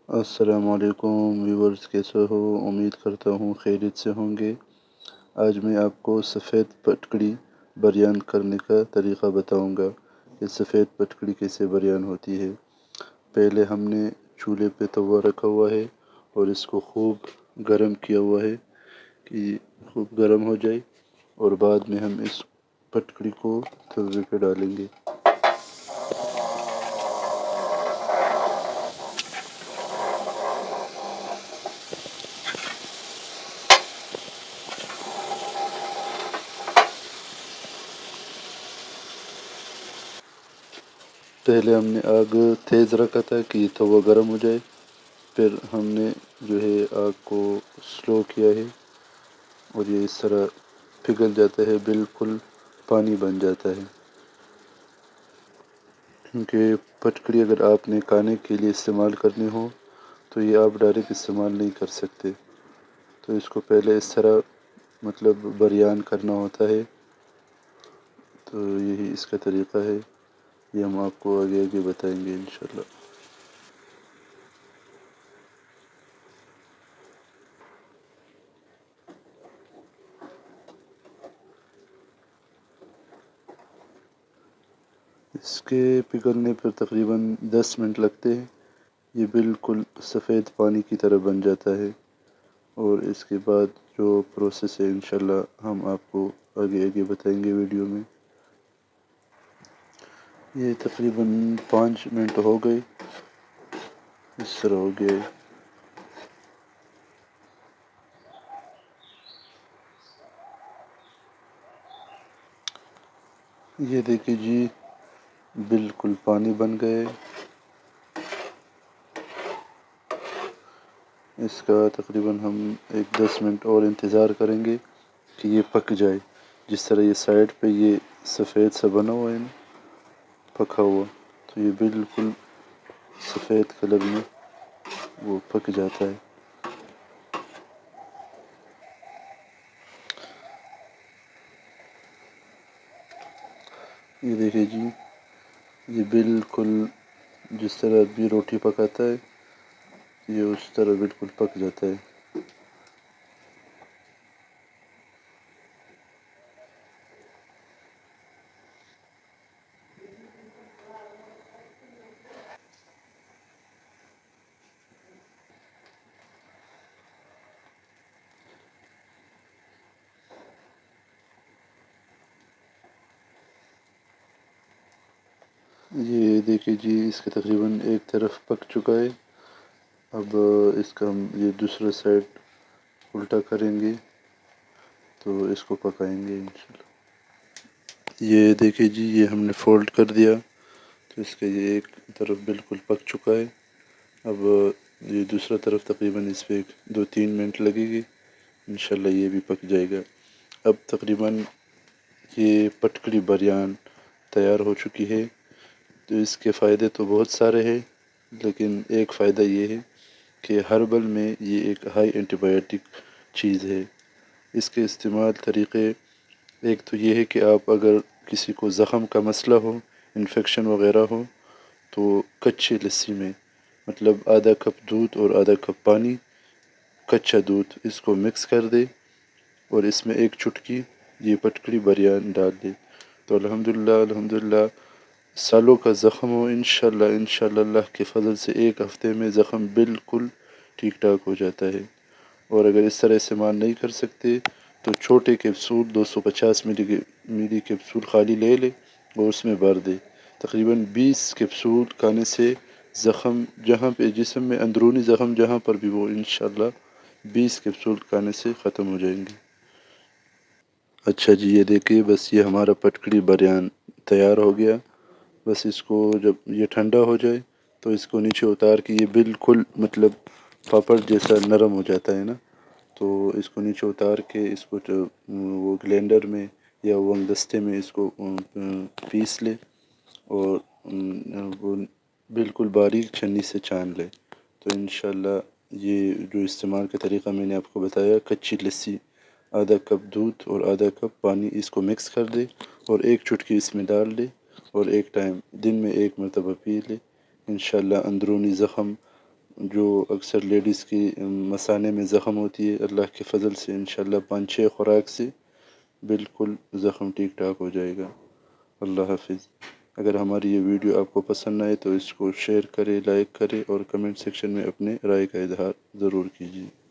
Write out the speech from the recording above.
السلام علیکم ویورز، کیسے ہو؟ امید کرتا ہوں خیریت سے ہوں گے۔ آج میں آپ کو سفید پٹکڑی بریان کرنے کا طریقہ بتاؤں گا کہ سفید پٹکڑی کیسے بریان ہوتی ہے۔ پہلے ہم نے چولہے پہ توا رکھا ہوا ہے اور اس کو خوب گرم کیا ہوا ہے کہ خوب گرم ہو جائے، اور بعد میں ہم اس پٹکڑی کو توے پہ ڈالیں گے۔ پہلے ہم نے آگ تیز رکھا تھا کہ یہ توا گرم ہو جائے، پھر ہم نے جو ہے آگ کو سلو کیا ہے، اور یہ اس طرح پگھل جاتا ہے، بالکل پانی بن جاتا ہے۔ کیونکہ پٹکڑی اگر آپ نے کھانے کے لیے استعمال کرنی ہو تو یہ آپ ڈائریکٹ استعمال نہیں کر سکتے، تو اس کو پہلے اس طرح بریان کرنا ہوتا ہے۔ تو یہی اس کا طریقہ ہے، یہ ہم آپ کو آگے آگے بتائیں گے انشاءاللہ۔ اس کے پگھلنے پر تقریباً 10 منٹ لگتے ہیں، یہ بالکل سفید پانی کی طرح بن جاتا ہے، اور اس کے بعد جو پروسیس ہے انشاءاللہ ہم آپ کو آگے آگے بتائیں گے ویڈیو میں۔ یہ تقریباً 5 منٹ ہو گئے، اس طرح ہو گیا ہے۔ یہ دیکھیں جی، بالکل پانی بن گئے۔ اس کا تقریباً ہم 10 منٹ اور انتظار کریں گے کہ یہ پک جائے۔ جس طرح یہ سائڈ پہ یہ سفید سا بنا ہوا ہے نا، پکا ہوا، تو یہ بالکل سفید کلر میں وہ پک جاتا ہے۔ یہ دیکھیں جی، یہ بالکل جس طرح بھی روٹی پکاتا ہے یہ اس طرح بالکل پک جاتا ہے۔ یہ دیکھیں جی، اس کے تقریباً ایک طرف پک چکا ہے۔ اب اس کا ہم یہ دوسرا سائڈ الٹا کریں گے تو اس کو پکائیں گے انشاءاللہ۔ یہ دیکھیں جی، یہ ہم نے فولڈ کر دیا تو اس کا یہ ایک طرف بالکل پک چکا ہے۔ اب یہ دوسرا طرف تقریباً اس پہ 2-3 منٹ لگے گی، انشاءاللہ یہ بھی پک جائے گا۔ اب تقریباً یہ پٹکڑی بریان تیار ہو چکی ہے۔ تو اس کے فائدے تو بہت سارے ہیں، لیکن ایک فائدہ یہ ہے کہ ہربل میں یہ ایک ہائی اینٹی بایوٹک چیز ہے۔ اس کے استعمال طریقے، ایک تو یہ ہے کہ آپ اگر کسی کو زخم کا مسئلہ ہو، انفیکشن وغیرہ ہو، تو کچی لسی میں آدھا کپ دودھ اور آدھا کپ پانی، کچا دودھ، اس کو مکس کر دے اور اس میں ایک چٹکی یہ پٹکڑی بریان ڈال دے، تو الحمدللہ سالوں کا زخم ہو، انشاءاللہ اللہ کے فضل سے 1 ہفتے میں زخم بالکل ٹھیک ٹھاک ہو جاتا ہے۔ اور اگر اس طرح استعمال نہیں کر سکتے تو چھوٹے کیپسول 250 ملی کیپسول خالی لے لے اور اس میں بھر دے۔ تقریباً 20 کیپسول کھانے سے زخم جہاں پہ جسم میں اندرونی زخم جہاں پر بھی وہ انشاءاللہ 20 کیپسول کھانے سے ختم ہو جائیں گے۔ اچھا جی، یہ دیکھیے، بس یہ ہمارا پٹکڑی بریان تیار ہو گیا۔ بس اس کو جب یہ ٹھنڈا ہو جائے تو اس کو نیچے اتار کے یہ بالکل پاپڑ جیسا نرم ہو جاتا ہے نا، تو اس کو نیچے اتار کے اس کو وہ گلینڈر میں یا ونگ دستے میں اس کو پیس لے، اور وہ بالکل باریک چھنی سے چھان لے، تو انشاءاللہ یہ جو استعمال کا طریقہ میں نے آپ کو بتایا، کچی لسی، آدھا کپ دودھ اور آدھا کپ پانی، اس کو مکس کر دے اور ایک چٹکی اس میں ڈال دے، اور ایک ٹائم دن میں 1 مرتبہ پی لے، انشاءاللہ اندرونی زخم جو اکثر لیڈیز کی مثانے میں زخم ہوتی ہے، اللہ کے فضل سے انشاءاللہ 5-6 خوراک سے بالکل زخم ٹھیک ٹھاک ہو جائے گا۔ اللہ حافظ۔ اگر ہماری یہ ویڈیو آپ کو پسند آئے تو اس کو شیئر کرے، لائک کرے اور کمنٹ سیکشن میں اپنے رائے کا اظہار ضرور کیجیے۔